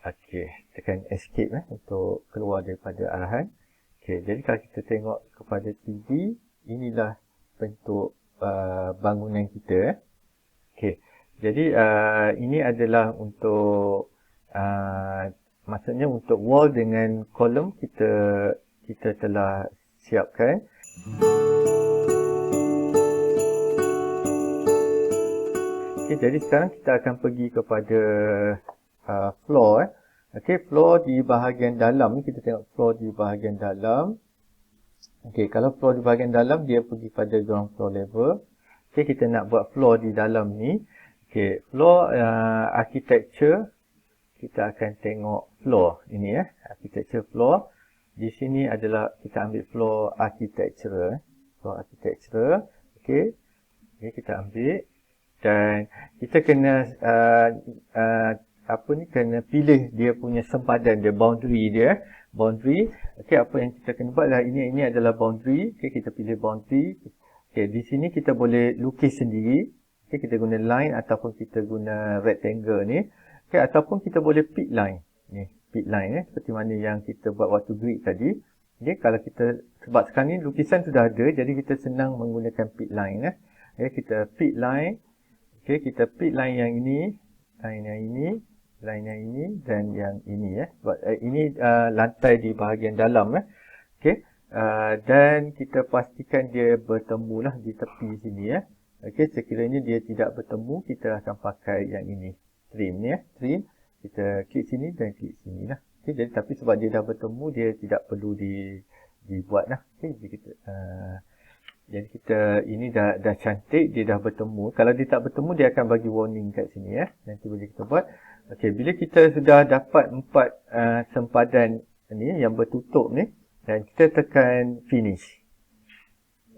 Okey, tekan escape untuk keluar daripada arahan. Okey, jadi kalau kita tengok kepada 3D, inilah bentuk bangunan kita Okey, jadi ini adalah untuk maksudnya untuk wall dengan kolom kita telah siapkan. Okey, jadi sekarang kita akan pergi kepada floor Okey, floor di bahagian dalam ni, kita tengok floor di bahagian dalam. Okey, kalau floor di bahagian dalam, dia pergi pada ground floor level. Okey, kita nak buat floor di dalam ni. Okey, floor architecture, kita akan tengok floor ini architecture floor. Di sini adalah kita ambil floor architecture. Floor architecture. Okey. Okey, kita ambil dan kita kena kena pilih dia punya sempadan dia, boundary dia. Boundary. Okey, apa yang kita kena buat adalah ini adalah boundary. Okey, kita pilih boundary. Okey, di sini kita boleh lukis sendiri. Okey, kita guna line ataupun kita guna rectangle ni. Okey, ataupun kita boleh pick line. Ni, pick line seperti mana yang kita buat waktu grid tadi. Okey, kalau kita, sebab sekarang ni lukisan sudah ada, jadi kita senang menggunakan pick line Okey, kita pick line. Okey, kita pick line yang ini, line yang ini, line yang ini dan yang ini Sebab ini lantai di bahagian dalam Okey, dan kita pastikan dia bertemu di tepi sini Okey, sekiranya dia tidak bertemu, kita akan pakai yang ini, trim ni trim. Kita klik sini dan klik sini Okey, jadi tapi sebab dia dah bertemu, dia tidak perlu dibuat Okey, jadi kita ini dah cantik, dia dah bertemu. Kalau dia tak bertemu, dia akan bagi warning kat sini Nanti boleh kita buat. Okey, bila kita sudah dapat 4 sempadan ni yang bertutup ni, dan kita tekan finish.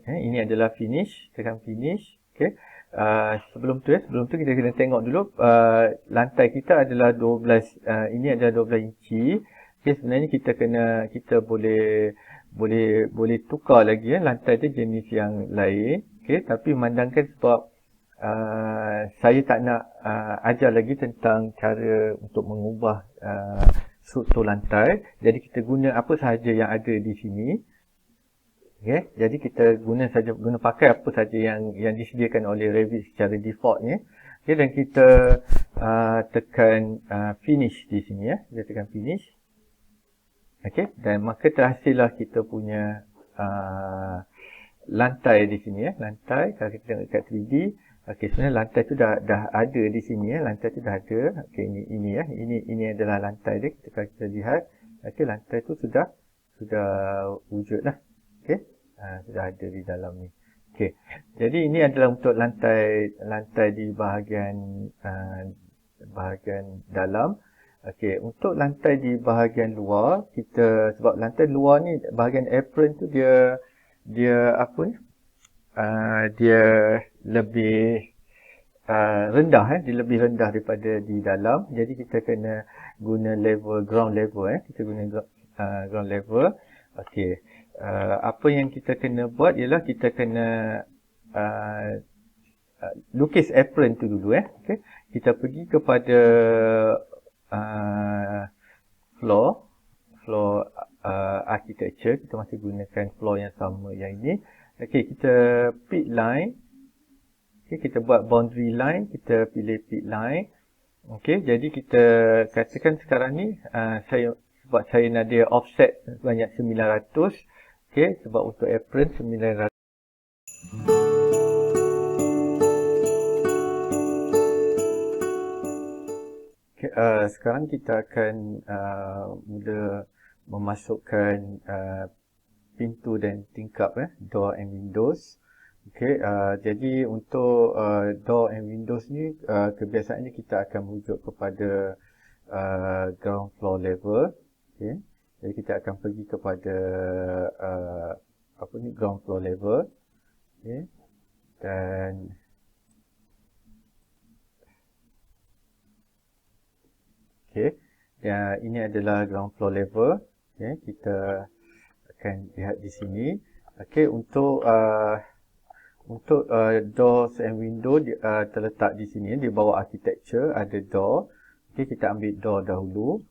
Ini adalah finish, tekan finish. Okey. Sebelum tu kita kena tengok dulu lantai kita adalah 12 ini adalah 12 inci. Okey, sebenarnya kita boleh tukar lagi lantai tu jenis yang lain. Okey, tapi memandangkan sebab saya tak nak ajar lagi tentang cara untuk mengubah struktur lantai. Jadi kita guna apa sahaja yang ada di sini. Okay, jadi kita guna pakai apa saja yang disediakan oleh Revit secara defaultnya. Okay, dan kita tekan finish di sini ya. Kita tekan finish. Okay, dan maka terhasillah kita punya lantai di sini ya. Lantai kalau kita tengok dekat 3D. Okay, sebenarnya lantai tu dah ada di sini ya. Lantai tu dah ada. Okay, ini ya. Ini adalah lantai dia. Kalau kita lihat, okay, lantai tu sudah wujud dah. Okey, sudah ada di dalam ni. Okey, jadi ini adalah untuk lantai di bahagian dalam. Okey, untuk lantai di bahagian luar, sebab lantai luar ni bahagian apron tu dia apa ni? Dia lebih rendah dia lebih rendah daripada di dalam. Jadi kita kena guna ground level kita guna ground level. Okey. Apa yang kita kena buat ialah kita kena lukis apron tu dulu Okay. Kita pergi kepada floor architecture. Kita masih gunakan floor yang sama yang ini. Okay, kita pick line. Okay, kita buat boundary line. Kita pilih pick line. Okay, jadi kita katakan sekarang ni sebab saya nak dia offset sebanyak 900. Okay, sebab untuk apron 900. Okay, sekarang kita akan mula memasukkan pintu dan tingkap door and windows. Okay, jadi untuk door and windows ni kebiasaannya kita akan merujuk kepada ground floor level. Okay. Jadi kita akan pergi kepada ground floor level. Okay. Dan ini adalah ground floor level. Okay. Kita akan lihat di sini. Okay. Untuk doors and window terletak di sini di bawah architecture ada door. Okay, kita ambil door dahulu.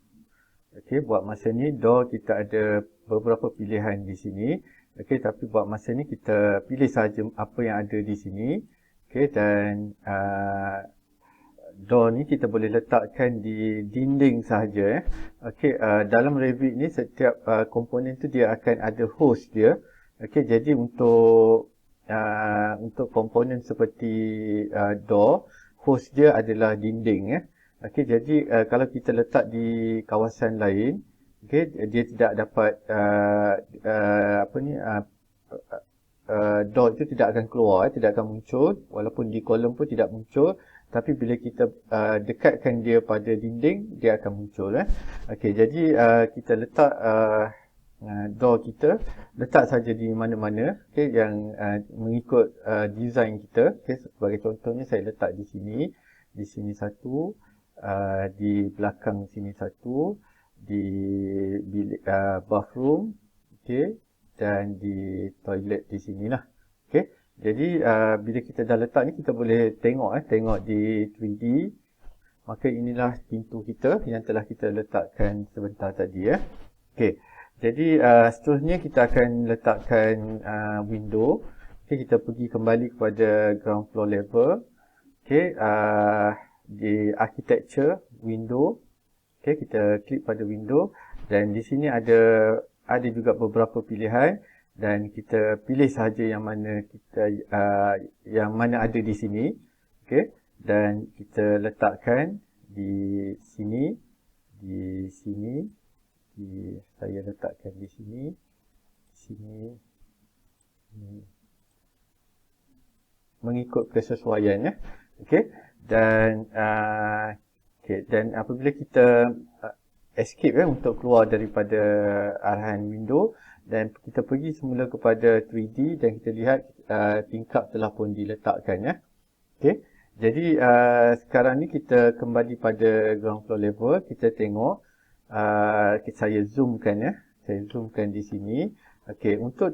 Okey, buat masa ni door kita ada beberapa pilihan di sini. Okey, tapi buat masa ni kita pilih saja apa yang ada di sini. Okey, dan door ni kita boleh letakkan di dinding sahaja. Okey, dalam Revit ni setiap komponen tu dia akan ada host dia. Okey, jadi untuk komponen seperti door, host dia adalah dinding Okey, jadi kalau kita letak di kawasan lain, okey, dia tidak dapat door itu tidak akan keluar, tidak akan muncul, walaupun di kolom pun tidak muncul, tapi bila kita dekatkan dia pada dinding, dia akan muncul Okey, jadi kita letak door kita letak saja di mana-mana, okey, yang mengikut design kita. Okey, sebagai contohnya saya letak di sini satu. Di belakang sini satu, di bilik bathroom, okay, dan di toilet di sinilah. Okay, jadi bila kita dah letak ni kita boleh tengok di 3D. Maka inilah pintu kita yang telah kita letakkan sebentar tadi Okay, jadi seterusnya kita akan letakkan window. Okay, kita pergi kembali kepada ground floor level. Okay, di architecture window. Okay, kita klik pada window dan di sini ada juga beberapa pilihan dan kita pilih sahaja yang mana ada di sini. Okay, dan kita letakkan di sini, saya letakkan di sini, mengikut kesesuaian Okay. Dan apabila kita escape untuk keluar daripada arahan window, dan kita pergi semula kepada 3D dan kita lihat tingkap telah pun diletakkan ya. Okey. Jadi sekarang ni kita kembali pada ground floor level, kita tengok saya zoomkan ya. Saya zoomkan di sini. Okey, untuk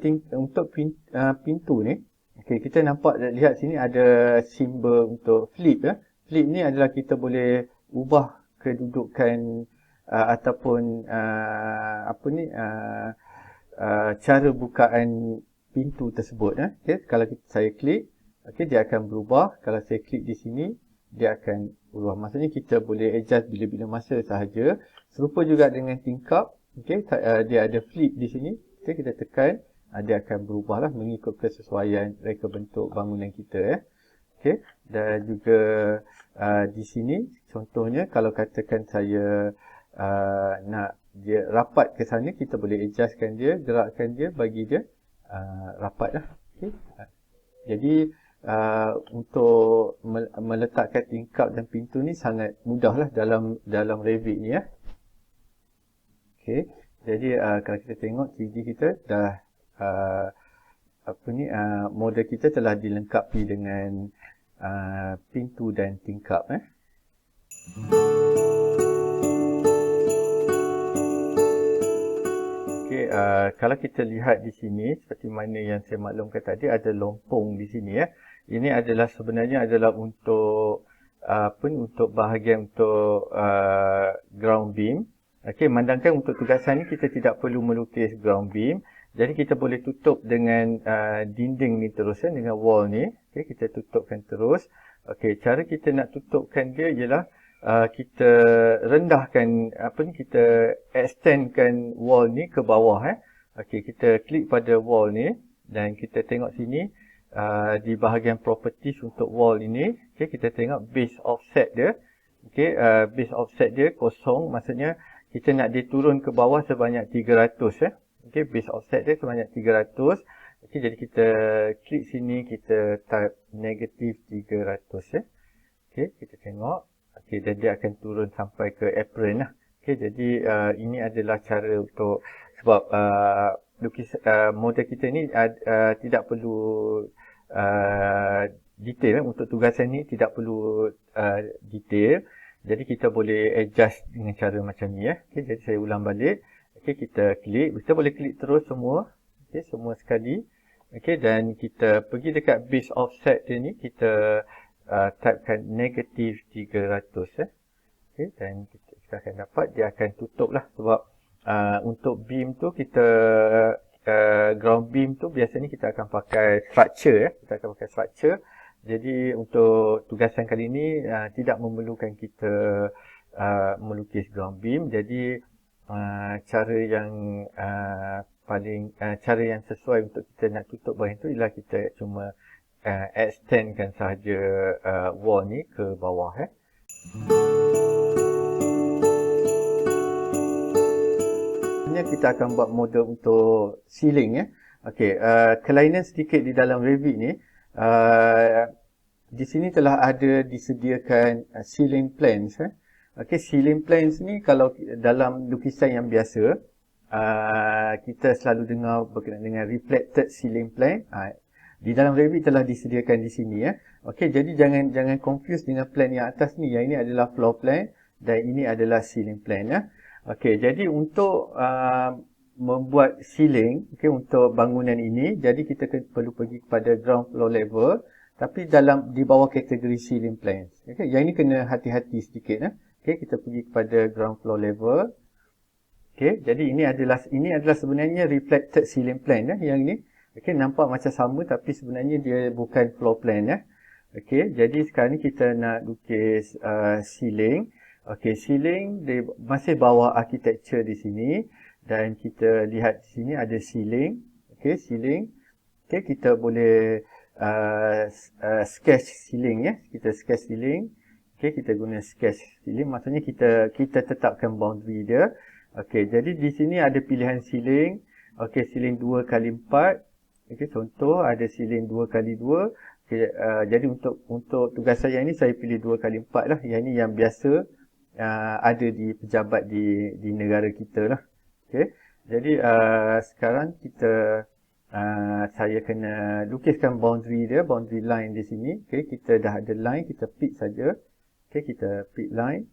pintu ni, okey, kita nampak lihat sini ada simbol untuk flip ya. Flip ni adalah kita boleh ubah kedudukan ataupun cara bukaan pintu tersebut ya. Okey, kalau saya klik, okey, dia akan berubah. Kalau saya klik di sini, dia akan berubah. Maksudnya kita boleh adjust bila-bila masa sahaja. Serupa juga dengan tingkap. Okey, dia ada flip di sini. Okay, kita tekan, dia akan berubahlah mengikut kesesuaian reka bentuk bangunan kita ya. Okey, dan juga di sini contohnya kalau katakan saya nak dia rapat ke sana, kita boleh adjustkan dia, gerakkan dia, bagi dia rapatlah. Okey. Jadi untuk meletakkan tingkap dan pintu ni sangat mudahlah dalam Revit ni ya. Okey. Jadi kalau kita tengok 3D kita dah model kita telah dilengkapi dengan pintu dan tingkap Okey, kalau kita lihat di sini seperti mana yang saya maklumkan tadi, ada lompong di sini ya. Ini adalah sebenarnya adalah untuk untuk bahagian untuk ground beam. Okey, memandangkan untuk tugasan ni kita tidak perlu melukis ground beam. Jadi kita boleh tutup dengan dinding ni terus dengan wall ni. Okey, kita tutupkan terus. Okey, cara kita nak tutupkan dia ialah kita rendahkan kita extendkan wall ni ke bawah Okey, kita klik pada wall ni dan kita tengok sini di bahagian properties untuk wall ini. Okey, kita tengok base offset dia. Okey, base offset dia kosong, maksudnya kita nak dia turun ke bawah sebanyak 300 Okey, base offset dia sebanyak 300. Okey, jadi kita klik sini, kita type negatif 300 Okey, kita tengok. Okey, dan dia akan turun sampai ke apron lah. Okey, jadi ini adalah cara untuk, sebab model kita ni tidak perlu detail untuk tugasan ni tidak perlu detail. Jadi kita boleh adjust dengan cara macam ni Okey, jadi saya ulang balik. Okey, kita klik, kita boleh klik terus semua. Okey, semua sekali. Okey, dan kita pergi dekat base offset dia ni, kita typekan negatif 300 Okey, dan kita akan dapat dia akan tutup lah, sebab untuk beam tu kita ground beam tu biasanya kita akan pakai structure kita akan pakai structure. Jadi untuk tugasan kali ini tidak memerlukan kita melukis ground beam. Jadi cara yang cara yang sesuai untuk kita nak tutup bahagian tu ialah kita cuma extendkan sahaja wall ni ke bawah Kita akan buat model untuk ceiling Okey, kelainan sedikit di dalam Revit ni. Di sini telah ada disediakan ceiling plans Okey, ceiling plans ni kalau dalam lukisan yang biasa kita selalu dengar berkenaan dengan reflected ceiling plan. Di dalam Revit telah disediakan di sini Okey, jadi jangan confuse dengan plan yang atas ni. Yang ini adalah floor plan dan ini adalah ceiling plan Okey, jadi untuk membuat ceiling untuk bangunan ini, jadi kita perlu pergi kepada ground floor level, tapi di bawah kategori ceiling plans. Okey, yang ini kena hati-hati sedikit Okey, kita pergi kepada ground floor level. Okey, jadi ini adalah sebenarnya reflected ceiling plan yang ini. Okey, nampak macam sama tapi sebenarnya dia bukan floor plan Okey, jadi sekarang ni kita nak lukis ceiling. Okey, ceiling dia masih bawah architecture di sini. Dan kita lihat di sini ada ceiling. Okey, ceiling. Okey, kita boleh sketch ceiling Kita sketch ceiling. Okey, kita guna sketch ceiling. Maksudnya kita tetapkan boundary dia. Okey, jadi di sini ada pilihan ceiling. Okey, ceiling 2x4. Okey, contoh ada ceiling 2x2. Okey, jadi untuk tugasan yang ini saya pilih 2x4 lah. Yang ini yang biasa ada di pejabat di negara kita lah. Okey. Jadi sekarang kita saya kena lukiskan boundary dia, boundary line di sini. Okey, kita dah ada line, kita pick saja. Okey, kita pick line.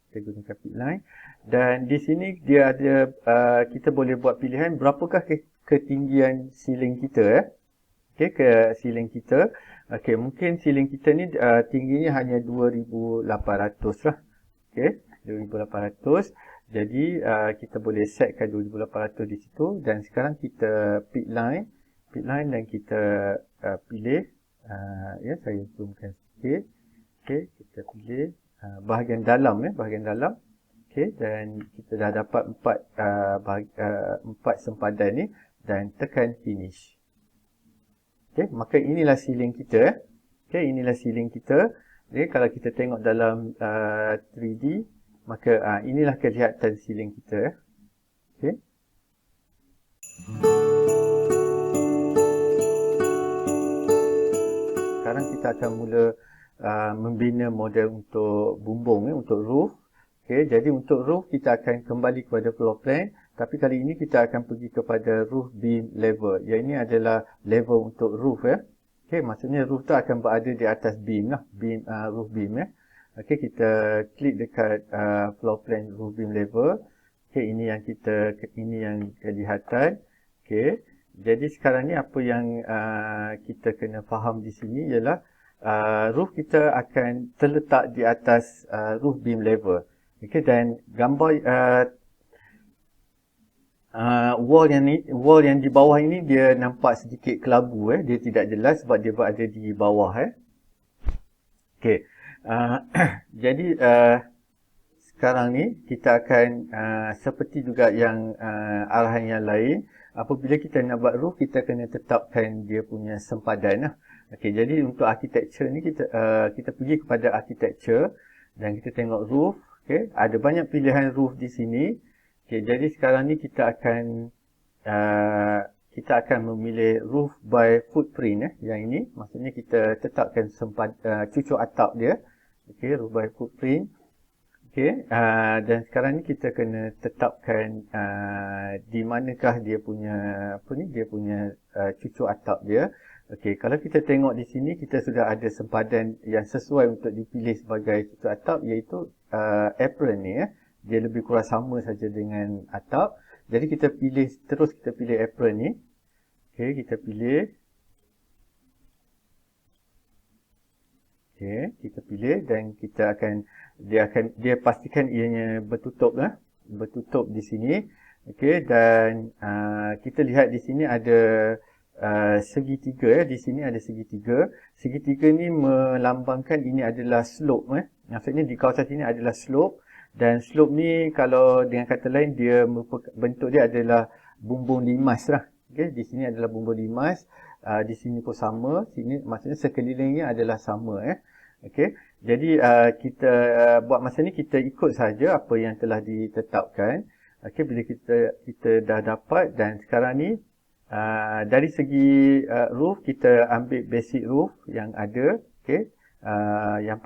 Kita gunakan pick line. Dan di sini dia ada kita boleh buat pilihan berapakah ketinggian ceiling kita Okey, ke ceiling kita. Okey, mungkin ceiling kita ni tingginya hanya 2800 lah. Okey, 2800. Jadi kita boleh setkan 2800 di situ dan sekarang kita pick line dan kita pilih ya, saya zoomkan sikit. Okey, kita pilih bahagian dalam bahagian dalam. Okey, dan kita dah dapat empat sempadan ni dan tekan finish. Okey, maka inilah ceiling kita. Okey, inilah ceiling kita. Okey, kalau kita tengok dalam 3D, maka inilah kelihatan ceiling kita. Okey. Sekarang kita akan mula membina model untuk bumbung, untuk roof. Okey, jadi untuk roof kita akan kembali kepada floor plan, tapi kali ini kita akan pergi kepada roof beam level. Yang ini adalah level untuk roof Okey, maksudnya roof tu akan berada di atas beam beam roof beam Okey, kita klik dekat floor plan roof beam level. Okey, ini yang kelihatan. Okey. Jadi sekarang ni apa yang kita kena faham di sini ialah roof kita akan terletak di atas roof beam level. Okey, dan gambar wall yang di bawah ini dia nampak sedikit kelabu dia tidak jelas sebab dia berada di bawah Okey. Jadi sekarang ni kita akan seperti juga yang arahan yang lain, apabila kita nak buat roof kita kena tetapkan dia punya sempadan Okey, jadi untuk architecture ni kita pergi kepada architecture dan kita tengok roof. Okey, ada banyak pilihan roof di sini. Okey, jadi sekarang ni kita akan memilih roof by footprint yang ini. Maksudnya kita tetapkan cucuk atap dia. Okey, roof by footprint. Okey, dan sekarang ni kita kena tetapkan di manakah dia punya cucuk atap dia. Okey, kalau kita tengok di sini kita sudah ada sempadan yang sesuai untuk dipilih sebagai cucuk atap, iaitu apron ni dia lebih kurang sama saja dengan atap. Jadi kita pilih apron ni. Okey, kita pilih. Okey, kita pilih dan dia pastikan ianya bertutup di sini. Okey, dan kita lihat di sini ada segitiga di sini ada segitiga. Segitiga ni melambangkan ini adalah slope Maksudnya di kawasan sini adalah slope, dan slope ni kalau dengan kata lain bentuk dia adalah bumbung limas Okey, di sini adalah bumbung limas. Di sini pun sama. Sini maksudnya sekelilingnya adalah sama Okey. Jadi kita buat masa ni kita ikut saja apa yang telah ditetapkan. Okey, bila kita dah dapat, dan sekarang ni dari segi roof kita ambil basic roof yang ada. Okey. Yang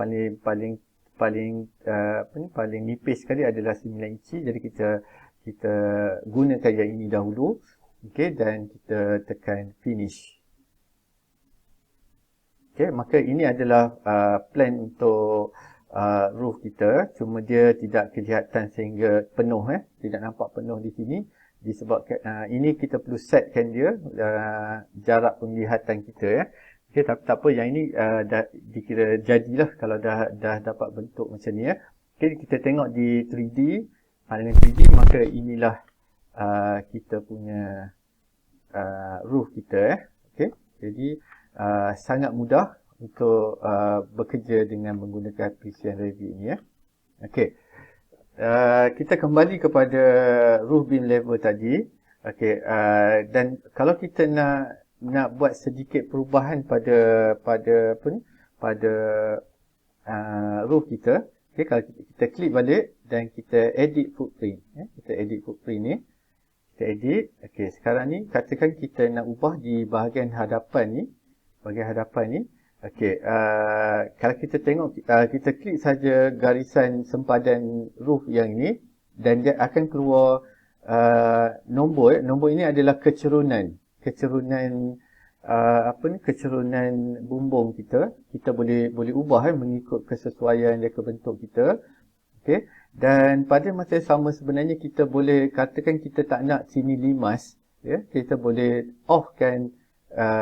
paling nipis sekali adalah 9 inci. Jadi kita gunakan yang ini dahulu. Okey, dan kita tekan finish. Okey, maka ini adalah plan untuk roof kita. Cuma dia tidak kelihatan sehingga penuh tidak nampak penuh di sini. Disebabkan ini kita perlu setkan dia jarak penglihatan kita Okey, tapi tak apa, yang ini dah dikira jadilah kalau dah dapat bentuk macam ni Okey, kita tengok di 3D, dengan 3D maka inilah kita punya roof kita Okey, jadi sangat mudah untuk bekerja dengan menggunakan Precision Revit ni Okey. Kita kembali kepada roof beam level tadi. Okey, dan kalau kita nak buat sedikit perubahan pada roof kita, okey, kalau kita klik balik dan kita edit footprint kita edit footprint ni, kita edit. Okey, sekarang ni katakan kita nak ubah di bahagian hadapan ni. Okey, kalau kita tengok, kita klik saja garisan sempadan roof yang ini dan dia akan keluar nombor ini adalah kecerunan kecerunan bumbung kita. Kita boleh ubah mengikut kesesuaian dia ke bentuk kita. Okey. Dan pada masa yang sama sebenarnya kita boleh katakan kita tak nak sini limas, ya. Kita boleh offkan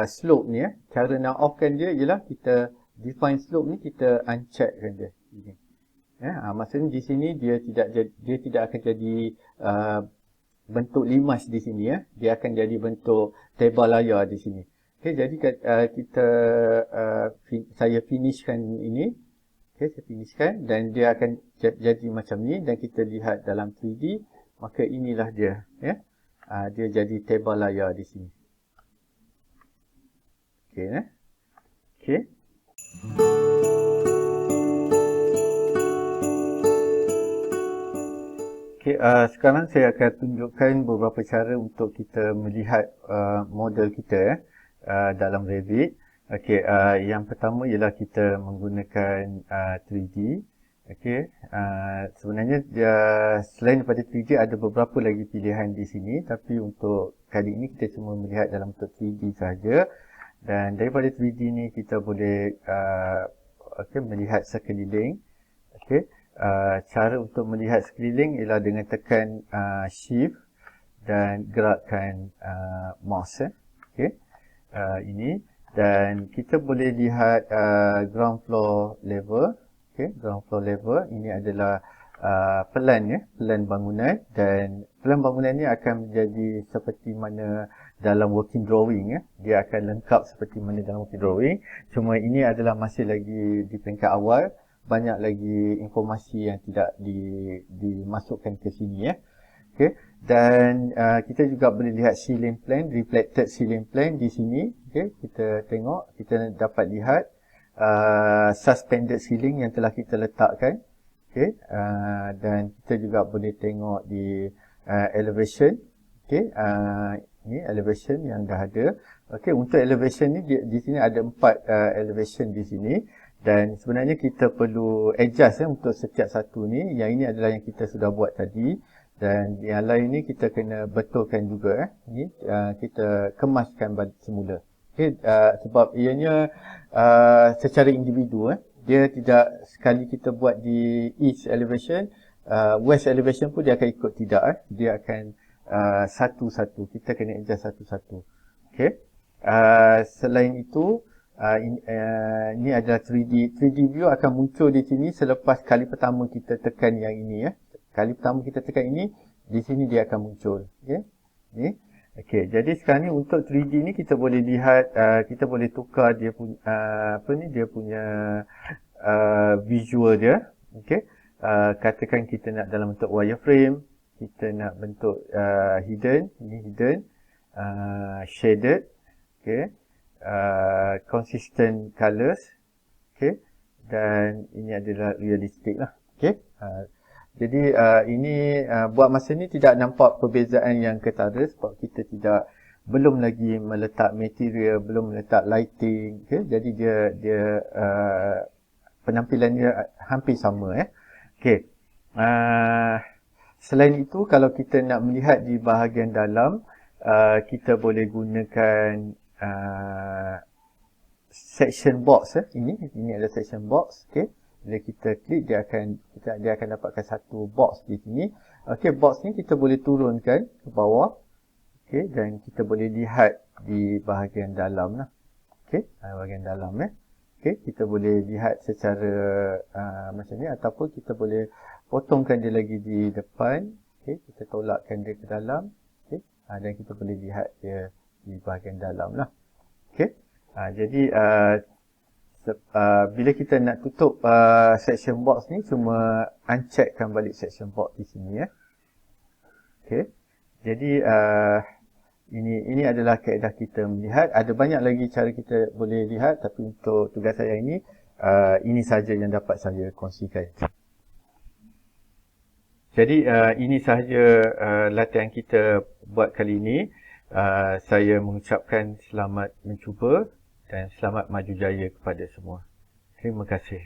slope ni, ya. Cara nak offkan dia ialah kita define slope ni, kita uncheckkan dia. Ini. Ya, maksudnya di sini dia tidak akan jadi bentuk limas di sini, ya. Dia akan jadi bentuk tebal layar di sini. Okey, jadi saya finishkan ini. Okay, saya finishkan dan dia akan jadi macam ni dan kita lihat dalam 3D, maka inilah dia, ya. Dia jadi tebal layar di sini. Okey, ya. Okey. Okey, sekarang saya akan tunjukkan beberapa cara untuk kita melihat model kita dalam Revit. Okey, yang pertama ialah kita menggunakan 3D. Okey, sebenarnya selain daripada 3D ada beberapa lagi pilihan di sini, tapi untuk kali ini kita cuma melihat dalam bentuk 3D sahaja. Dan daripada 3D ni kita boleh melihat sekeliling. Okey, cara untuk melihat sekeliling ialah dengan tekan shift dan gerakkan mouse. Okey, ini. Dan kita boleh lihat ground floor level. Okay, ground floor level ini adalah pelan, ya, pelan bangunan, dan pelan bangunan ni akan menjadi seperti mana dalam working drawing, ya. Dia akan lengkap seperti mana dalam working drawing. Cuma ini adalah masih lagi di peringkat awal, banyak lagi informasi yang tidak dimasukkan ke sini, ya. Okay. Dan kita juga boleh lihat ceiling plan, reflected ceiling plan di sini. Okay. Kita tengok, kita dapat lihat suspended ceiling yang telah kita letakkan. Okay. Dan kita juga boleh tengok di elevation. Okay. Ini elevation yang dah ada. Okay. Untuk elevation ni di sini ada 4 elevation di sini. Dan sebenarnya kita perlu adjust, untuk setiap satu ni. Yang ini adalah yang kita sudah buat tadi. Dan yang lain ni kita kena betulkan juga. Ni kita kemaskan balik semula. Okay, sebab ianya secara individu. Dia tidak sekali kita buat di east elevation, west elevation pun dia akan ikut tidak. Dia akan satu-satu. Kita kena adjust satu-satu. Okay. Selain itu, ini adalah 3D. 3D view akan muncul di sini selepas kali pertama kita tekan yang ini, ya. Kali pertama kita tekan ini, di sini dia akan muncul. Okey. Ni. Okey, jadi sekarang ni untuk 3D ni kita boleh lihat, kita boleh tukar dia punya dia punya visual dia. Okey. Katakan kita nak dalam bentuk wireframe, kita nak bentuk hidden, ini hidden, shaded, okey. Consistent colors, okey. Dan ini adalah realistic lah. Okey. Jadi ini buat masa ni tidak nampak perbezaan yang ketara sebab kita belum lagi meletak material, belum meletak lighting. Okay? Jadi dia penampilannya hampir sama. Okay. Selain itu, kalau kita nak melihat di bahagian dalam, kita boleh gunakan section box. Ini ada section box. Okay. Bila kita klik, dia akan dapatkan satu box di sini. Okey, box ni kita boleh turunkan ke bawah. Okey, dan kita boleh lihat di bahagian dalam lah. Okey, bahagian dalam Okey, kita boleh lihat secara macam ni, ataupun kita boleh potongkan dia lagi di depan. Okey, kita tolakkan dia ke dalam. Okey, dan kita boleh lihat dia di bahagian dalam lah. Okey, jadi bila kita nak tutup section box ni, cuma uncheckkan balik section box di sini, ya. Okey. Jadi ini adalah kaedah kita melihat. Ada banyak lagi cara kita boleh lihat, tapi untuk tugas saya ini sahaja yang dapat saya kongsikan. Jadi ini sahaja latihan kita buat kali ini. Saya mengucapkan selamat mencuba dan selamat maju jaya kepada semua. Terima kasih.